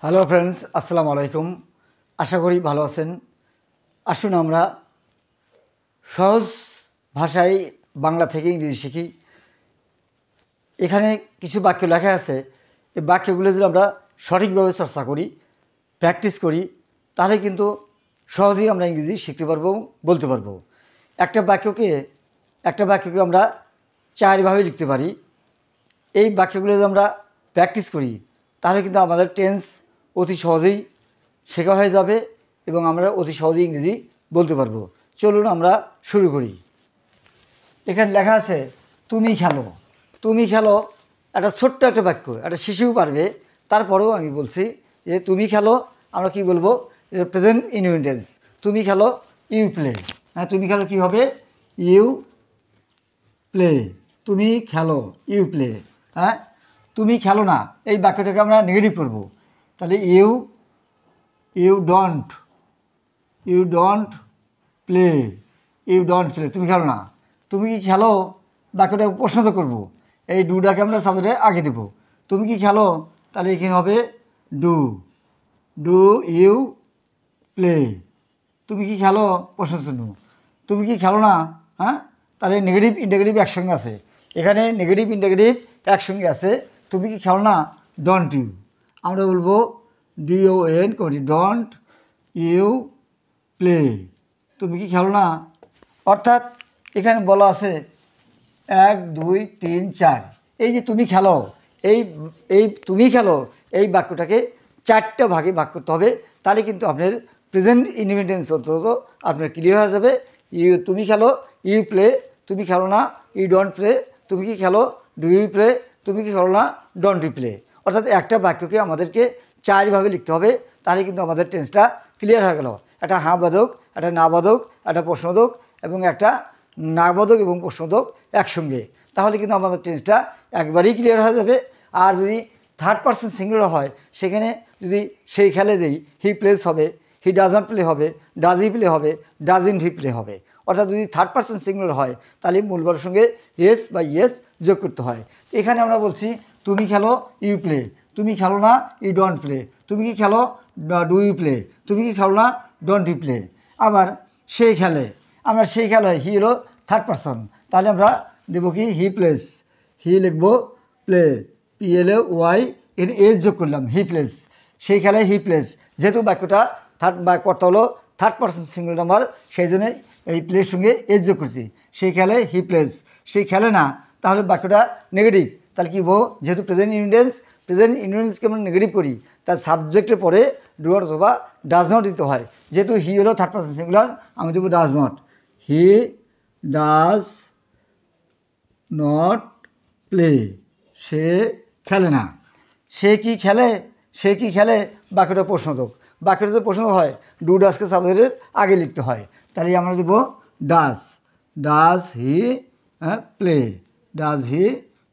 Hello friends, আসসালামু আলাইকুম। আশা করি ভালো আছেন। আসুন আমরা সহজ ভাষায় বাংলা থেকে ইংরেজি শিখি। এখানে কিছু বাক্য লেখা আছে। এই বাক্যগুলো যদি আমরা সঠিকভাবে চর্চা করি, প্র্যাকটিস করি, তাহলে কিন্তু সহজেই আমরা ইংরেজি শিখতে পারবো, বলতে পারবো। একটা বাক্যকে আমরা চারভাবে লিখতে পারি। এই বাক্যগুলো যদি আমরা প্র্যাকটিস করি, তাহলে কিন্তু আমাদের টেন্স অতি সহজেই শেখা হয়ে যাবে এবং আমরা অতি সহজেই ইংরেজি বলতে পারবো। চলুন আমরা শুরু করি। এখানে লেখা আছে তুমি খেলো। তুমি খেলো একটা ছোট্ট একটা বাক্য, একটা শিশুও পারবে। তারপরেও আমি বলছি যে তুমি খেলো, আমরা কি বলবো? Present indefinite. তুমি খেলো, ইউ প্লে। হ্যাঁ, তুমি খেলো কি হবে? You play. তুমি খেলো, ইউ প্লে। হ্যাঁ, তুমি খেলো না, এই বাক্যটাকে আমরা নেগেটিভ করবো। তাহলে you don't play. You don't play, তুমি খেলো না। তুমি কি খেলো, বাক্যটাকে প্রশ্ন করবো। এই ডুটাকে আমরা সাবজেক্টে আগে দেবো। তুমি কি খেলো, তাহলে এখানে হবে ডু ইউ প্লে। তুমি কি খেলো, প্রশ্ন চিহ্ন। তুমি কি খেলো না, হ্যাঁ, তাহলে নেগেটিভ ইন্টিগ্রেটিভ একসঙ্গে আছে। এখানে নেগেটিভ ইন্টিগ্রেটিভ একসঙ্গে আছে। তুমি কি খেলো না, ডোন্ট ইউ। আমরা বলবো DON করি, ডোন্ট ইউ প্লে। তুমি কি খেলো না। অর্থাৎ এখানে বলা আছে 1 2 3 4। এই যে তুমি খেলো, এই তুমি খেলো, এই বাক্যটাকে 4টা ভাগে ভাগ করতে হবে। তাহলে কিন্তু আপনার প্রেজেন্ট ইনডিফিনিট অন্তত আপনার ক্লিয়ার হয়ে যাবে। তুমি খেলো, ইউ প্লে। তুমি খেলো না, ইউ ডোন্ট প্লে। তুমি কি খেলো, ডু ইউ প্লে। তুমি কি খেলো না, ডোন্ট ইউ প্লে। অর্থাৎ একটা বাক্যকে আমাদেরকে 4ভাবে লিখতে হবে। তাহলে কিন্তু আমাদের টেন্সটা ক্লিয়ার হয়ে গেল। একটা হাঁ বাদক, একটা না বাদক, একটা প্রশ্নবোধক এবং একটা না বাদক এবং প্রশ্নবোধক একসঙ্গে। তাহলে কিন্তু আমাদের টেন্সটা একবারেই ক্লিয়ার হয়ে যাবে। আর যদি থার্ড পারসন সিঙ্গুলার হয়, সেখানে যদি সেই খেলে দেই, হি প্লেস হবে, হি ডাজন্ট প্লে হবে, ডাজ হি প্লে হবে, ডাজন্ট হি প্লে হবে। অর্থাৎ যদি থার্ড পারসন সিঙ্গুলার হয়, তাহলে মূলবারের সঙ্গে ইয়েস বা ইয়েস যোগ করতে হয়। এখানে আমরা বলছি তুমি খেলো, ইউ প্লে। তুমি খেলো না, ইউ ডোন্ট প্লে। তুমি কি খেলো, ডু ইউ প্লে। তুমি কি খেলো না, ডোন্ট ইউ প্লে। আবার সেই খেলে, আমরা সেই খেলা, হি হলো থার্ড পারসন। তাহলে আমরা দেবো কি, হি প্লেস। হি লিখবো প্লে, PLAY এর এস যোগ করলাম, হি প্লেস। সেই খেলায় হি প্লেস। যেহেতু বাক্যটা কর্তা হলো থার্ড পারসন সিঙ্গুলার নাম্বার, সেই জন্য এই প্লের সঙ্গে এস যোগ করছি। সেই খেলায় হি প্লেস। সেই খেলে না, তাহলে বাক্যটা নেগেটিভ। তাহলে কি বলবো? যেহেতু প্রেজেন্ট ইনডিফিনিটকে আমরা নেগেটিভ করি, তার সাবজেক্টের পরে ডু নট অথবা ডাজ নট দিতে হয়। যেহেতু হি হলো থার্ড পারসন সিঙ্গুলার, আমি দেবো does not. He does not play. সে খেলে না। সে কি খেলে, বাক্যটা প্রশ্নবোধক। বাক্যটা যদি প্রশ্ন হয়, ডু ডাজকে সাবজেক্টের আগে লিখতে হয়। তাহলে আমরা দেব does he play. Does he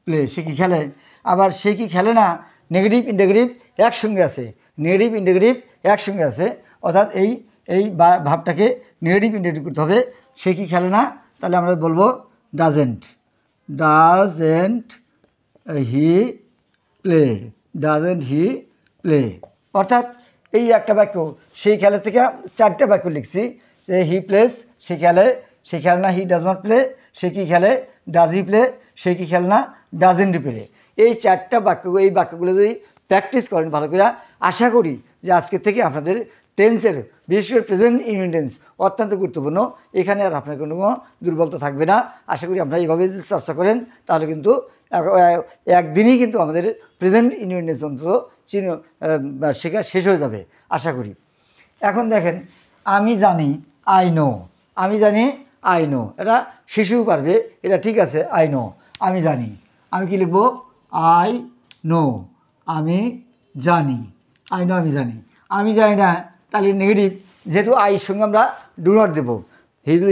play. সে কি খেলে। আবার সে কি খেলে না, নেগেটিভ ইন্টিগ্রেটিভ একসঙ্গে আছে। নেগেটিভ ইন্টিগ্রেটিভ একসঙ্গে আছে, অর্থাৎ এই ভাবটাকে নেগেটিভ ইন্টিগ্রেটিভ করতে হবে। সে কি খেলে না, তাহলে আমরা বলবো doesn't he play. Doesn't he play. অর্থাৎ এই একটা বাক্য, সেই খেলা থেকে 4টা বাক্য লিখছি। যে হি প্লেস, সে খেলে না, হি ডাজ নট প্লে। সে কি খেলে, ডাজ হি প্লে। সে কি খেলে না, ডাজেন্ট প্লে। এই 4টা বাক্য, এই বাক্যগুলো যদি প্র্যাকটিস করেন ভালো করে, আশা করি যে আজকে থেকে আপনাদের টেন্সের, বিশেষ করে প্রেজেন্ট ইনডিফিনিট টেন্স অত্যন্ত গুরুত্বপূর্ণ। এখানে আর আপনার কোনো দুর্বলতা থাকবে না। আশা করি আপনারা এইভাবে যদি চর্চা করেন, তাহলে কিন্তু একদিনই কিন্তু আমাদের প্রেজেন্ট ইনডিফিনিট টেন্স অন্তত শেখা শেষ হয়ে যাবে আশা করি। এখন দেখেন, আমি জানি, আই নো। এটা শিশুও পারবে, এটা ঠিক আছে। আই নো, আমি জানি। আমি কি লিখবো, আই নো। আমি জানি, আমি জানি। আমি জানি না, তাহলে নেগেটিভ। যেহেতু আইয়ের সঙ্গে আমরা ডু নট দেবো।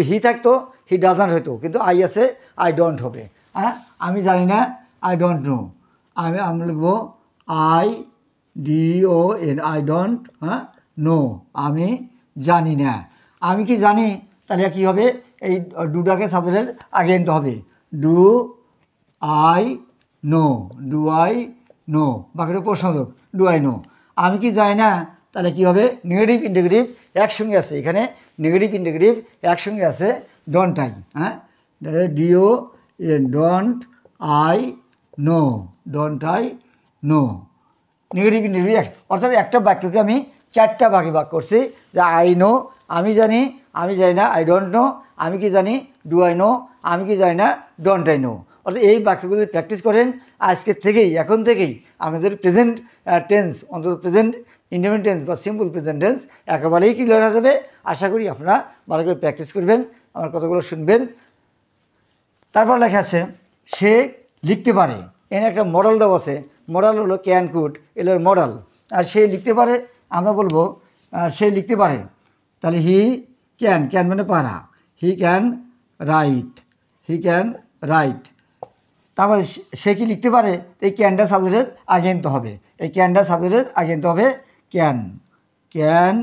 হি থাকতো, হি ডাজন্ট হতো, কিন্তু আই আছে, আই ডোন্ট হবে। হ্যাঁ, আমি জানি না, আই ডোন্ট নো। আমি লিখবো IDON, আই ডোন্ট নো। আমি জানি না। আমি কি জানি, তাহলে কী হবে? এই ডুটাকে সাবজেক্টের আগে আনতে হবে। Do I know. বাকিটা প্রশ্নবোধক, ডু আই নো। আমি কি যাই না, তাহলে কি হবে, নেগেটিভ ইন্টিগ্রেটিভ একসঙ্গে আছে, এখানে নেগেটিভ ইন্টিগ্রেটিভ একসঙ্গে আছে, ডোন্ট আই, হ্যাঁ, do don't I know, don't I know, negative interrogative অর্থাৎ একটা বাক্যকে আমি 4টা ভাগে ভাগ করছি, যে আই নো আমি জানি, আমি জানি না, আই ডোন্ট নো আমি কি জানি, ডু আই নো আমি কি জানি না, ডোন্ট আই নো। অর্থাৎ এই বাক্যগুলি প্র্যাকটিস করেন আজকের থেকেই, এখন থেকেই আপনাদের প্রেজেন্ট টেন্স, অন্তত প্রেজেন্ট ইন্ডিপেন্ডেন্ট টেন্স বা সিম্পল প্রেজেন্ট টেন্স একেবারেই ক্লিয়ার হয়ে যাবে। আশা করি আপনারা ভালো করে প্র্যাকটিস করবেন, আমার কথাগুলো শুনবেন। তারপর লেখা আছে সে লিখতে পারে, এখানে একটা মডেল দেওয়া আছে, মডেল হলো ক্যান কুড, এলো মডেল। আর সে লিখতে পারে, আমরা বলবো সে লিখতে পারে, তাহলে হি ক্যান, ক্যান মানে পারা, he can write, he can write. তারপরে সে কি লিখতে পারে, এই ক্যানটা সাবজেক্টের আগে আনতে হবে, এই ক্যানটা সাবজেক্টের আগে আনতে হবে, can, can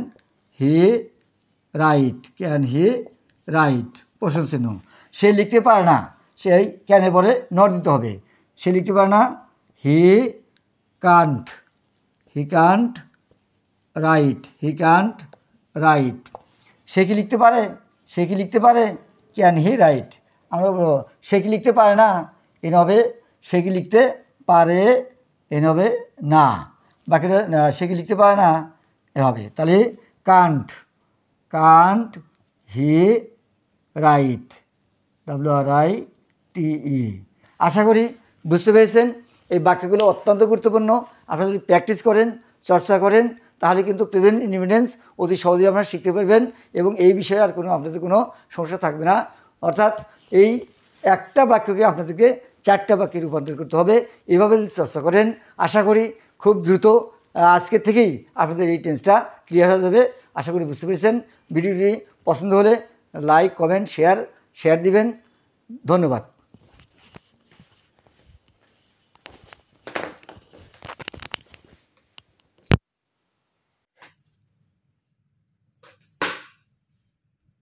he write, can he write প্রশ্ন চিহ্ন। সে লিখতে পারে না, সেই ক্যানের পরে নট দিতে হবে, সে লিখতে পারে না, he can't, he can't write, he can't write. সে কি লিখতে পারে, সে কি লিখতে পারে, ক্যান হি রাইট। আমরা বলবো সে কি লিখতে পারে না, এন হবে সে কি লিখতে পারে, এন হবে না, বাকিটা সে কি লিখতে পারে না এ হবে, তাহলে can't, can't he write, WRITE। আশা করি বুঝতে পেরেছেন। এই বাক্যগুলো অত্যন্ত গুরুত্বপূর্ণ, আপনারা যদি প্র্যাকটিস করেন, চর্চা করেন, তাহলে কিন্তু প্রেজেন্ট ইন্ডিপেন্ডেন্স অতি সহজেই আপনারা শিখতে পারবেন এবং এই বিষয়ে আর কোনো আপনাদের কোনো সমস্যা থাকবে না। অর্থাৎ এই একটা বাক্যকে আপনাদেরকে 4টা বাক্যে রূপান্তর করতে হবে। এভাবে যদি চর্চা করেন, আশা করি খুব দ্রুত আজকের থেকেই আপনাদের এই টেন্সটা ক্লিয়ার হয়ে যাবে। আশা করি বুঝতে পেরেছেন। ভিডিওটি পছন্দ হলে লাইক, কমেন্ট, শেয়ার দিবেন। ধন্যবাদ।